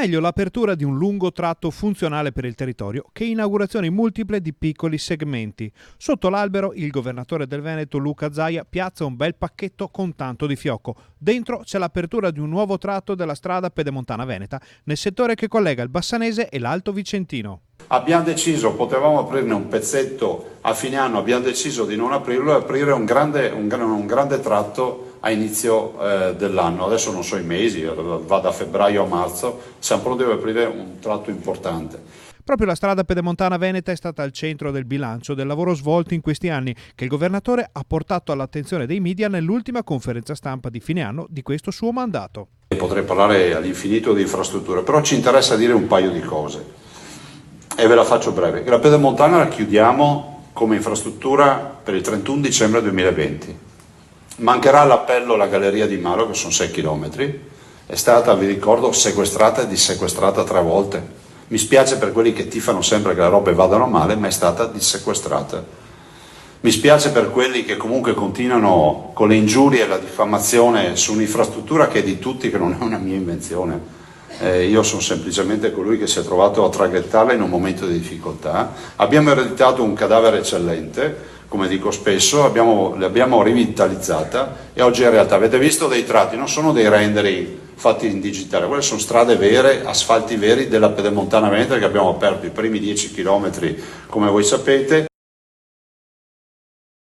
Meglio l'apertura di un lungo tratto funzionale per il territorio che inaugurazioni multiple di piccoli segmenti. Sotto l'albero il governatore del Veneto Luca Zaia piazza un bel pacchetto con tanto di fiocco. Dentro c'è l'apertura di un nuovo tratto della strada pedemontana veneta nel settore che collega il Bassanese e l'Alto Vicentino. Abbiamo deciso, potevamo aprirne un pezzetto a fine anno, abbiamo deciso di non aprirlo e aprire un grande tratto a inizio dell'anno. Adesso non so i mesi, va da febbraio a marzo, siamo pronti ad aprire un tratto importante. Proprio la strada pedemontana veneta è stata al centro del bilancio del lavoro svolto in questi anni, che il governatore ha portato all'attenzione dei media nell'ultima conferenza stampa di fine anno di questo suo mandato. Potrei parlare all'infinito di infrastrutture, però ci interessa dire un paio di cose. E ve la faccio breve. La pedemontana la chiudiamo come infrastruttura per il 31 dicembre 2020. Mancherà l'appello alla Galleria di Maro, che sono 6 chilometri. È stata, vi ricordo, sequestrata e dissequestrata 3 volte. Mi spiace per quelli che tifano sempre che le robe vadano male, ma è stata dissequestrata. Mi spiace per quelli che comunque continuano con le ingiurie e la diffamazione su un'infrastruttura che è di tutti, che non è una mia invenzione. Io sono semplicemente colui che si è trovato a traghettarla in un momento di difficoltà. Abbiamo ereditato un cadavere eccellente, come dico spesso, l'abbiamo rivitalizzata e oggi in realtà avete visto dei tratti, non sono dei rendering fatti in digitale, quelle sono strade vere, asfalti veri della pedemontana veneta che abbiamo aperto i primi 10 chilometri come voi sapete.